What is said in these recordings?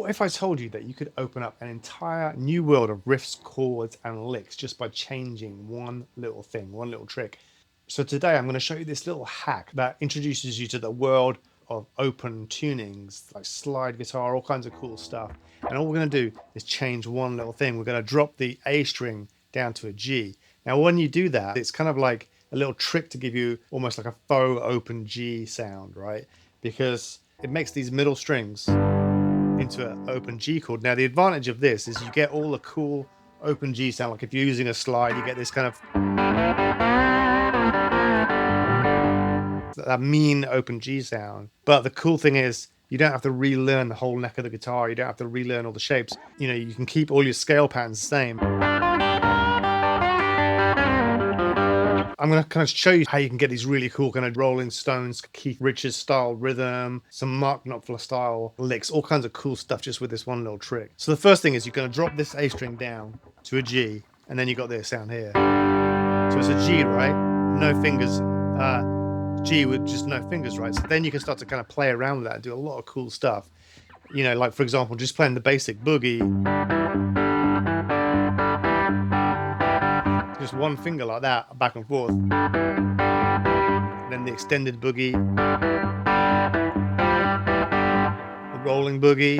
What if I told you that you could open up an entire new world of riffs, chords, and licks just by changing one little thing, one little trick? So today I'm going to show you this little hack that introduces you to the world of open tunings, like slide guitar, all kinds of cool stuff. And all we're going to do is change one little thing. We're going to drop the A string down to a G. Now, when you do that, it's kind of like a little trick to give you almost like a faux open G sound, right? Because it makes these middle strings into an open G chord. Now, the advantage of this is you get all the cool open G sound. Like if you're using a slide, you get this kind of that mean open G sound. But the cool thing is you don't have to relearn the whole neck of the guitar. You don't have to relearn all the shapes. You know, you can keep all your scale patterns the same. I'm going to kind of show you how you can get these really cool kind of Rolling Stones, Keith Richards style rhythm, some Mark Knopfler style licks, all kinds of cool stuff just with this one little trick. So the first thing is you're going to drop this A string down to a G, and then you got this sound here. So it's a G, right? No fingers. G with just no fingers, right? So then you can start to kind of play around with that and do a lot of cool stuff. You know, like for example, just playing the basic boogie. Just one finger like that, back and forth. And then the extended boogie. The rolling boogie.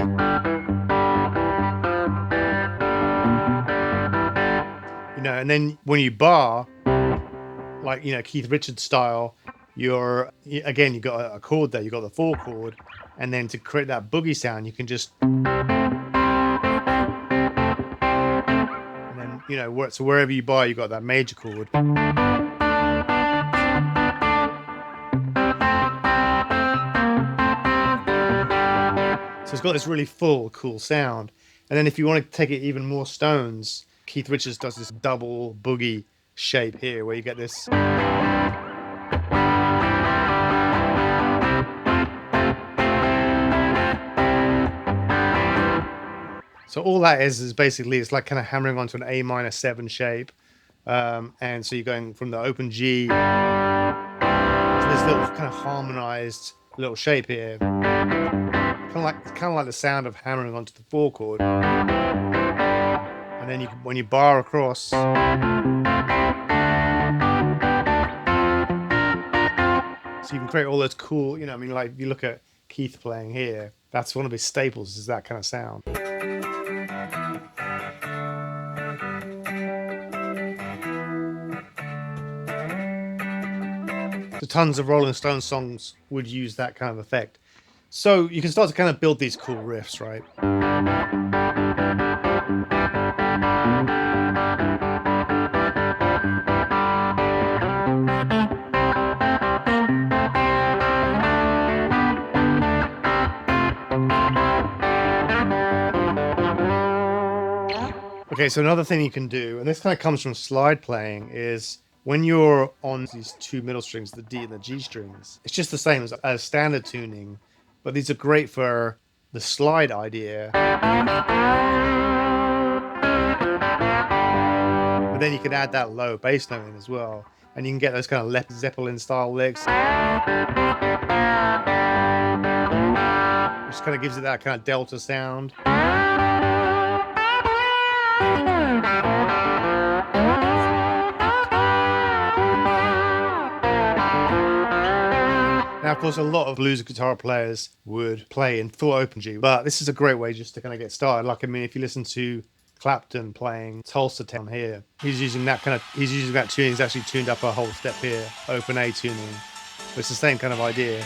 You know, and then when you bar, like, you know, Keith Richards style, you've got a chord there, you've got the 4 chord, and then to create that boogie sound, you can just, and then, you know, so wherever you bar, you've got that major chord. So it's got this really full, cool sound. And then if you want to take it even more Stones, Keith Richards does this double boogie shape here, where you get this. So all that is basically, it's like kind of hammering onto an A minor 7 shape. And so you're going from the open G to this little kind of harmonized little shape here. Kind of like the sound of hammering onto the 4 chord. And then when you bar across, so you can create all those cool, you know, I mean, like you look at Keith playing here, that's one of his staples, is that kind of sound. So tons of Rolling Stones songs would use that kind of effect. So you can start to kind of build these cool riffs, right? Okay, so another thing you can do, and this kind of comes from slide playing, is when you're on these 2 middle strings, the D and the G strings, it's just the same as standard tuning, but these are great for the slide idea. But then you can add that low bass note in as well, and you can get those kind of Led Zeppelin style licks, which kind of gives it that kind of delta sound. Now, of course, a lot of blues guitar players would play in full open G, but this is a great way just to kind of get started. Like, I mean, if you listen to Clapton playing Tulsa Town here, he's using that tuning. He's actually tuned up a whole step here, open A tuning. It's the same kind of idea.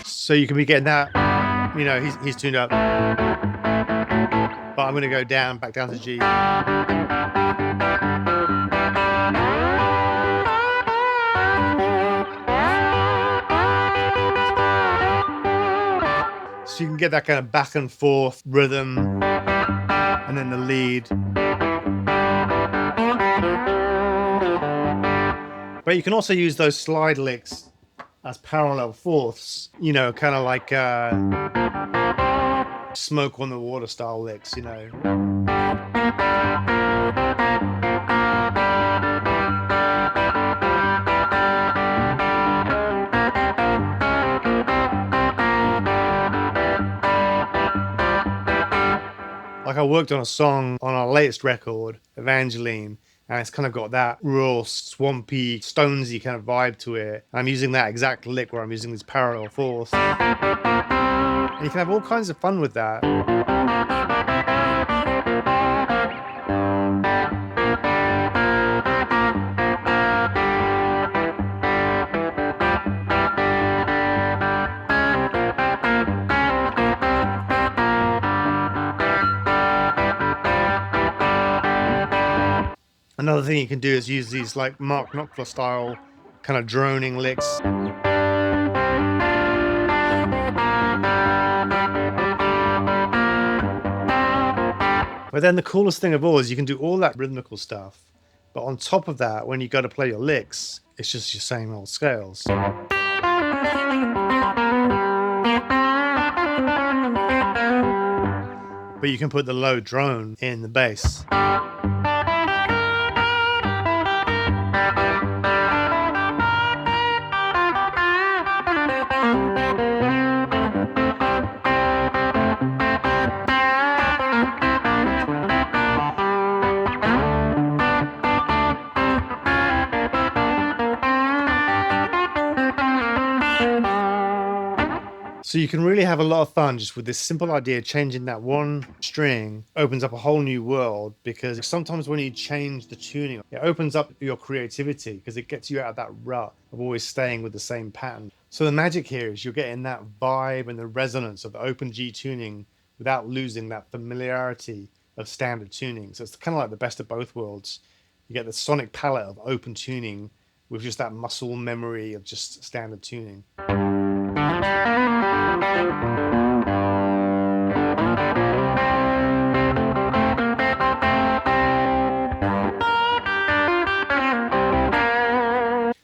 So you can be getting that, you know, he's tuned up. But I'm going to go back down to G. So you can get that kind of back and forth rhythm, and then the lead. But you can also use those slide licks as parallel fourths, you know, kind of like Smoke on the Water style licks, you know. worked on a song on our latest record, Evangeline, and it's kind of got that real swampy, stonesy kind of vibe to it. And I'm using that exact lick where I'm using this parallel fourth. And you can have all kinds of fun with that. Another thing you can do is use these like Mark Knopfler style kind of droning licks. But then the coolest thing of all is you can do all that rhythmical stuff, but on top of that, when you go to play your licks, it's just your same old scales. But you can put the low drone in the bass. So you can really have a lot of fun just with this simple idea. Changing that one string opens up a whole new world, because sometimes when you change the tuning, it opens up your creativity because it gets you out of that rut of always staying with the same pattern. So the magic here is you're getting that vibe and the resonance of the open G tuning without losing that familiarity of standard tuning. So it's kind of like the best of both worlds. You get the sonic palette of open tuning with just that muscle memory of just standard tuning.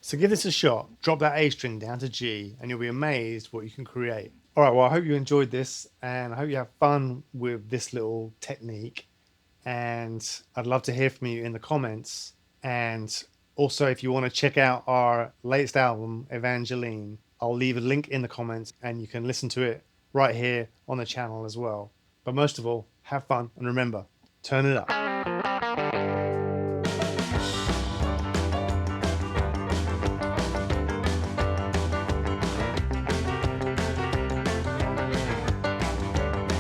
So give this a shot, drop that A string down to G, and you'll be amazed what you can create. All right, well, I hope you enjoyed this, and I hope you have fun with this little technique. And I'd love to hear from you in the comments. And also, if you want to check out our latest album, Evangeline, I'll leave a link in the comments, and you can listen to it right here on the channel as well. But most of all, have fun, and remember, turn it up.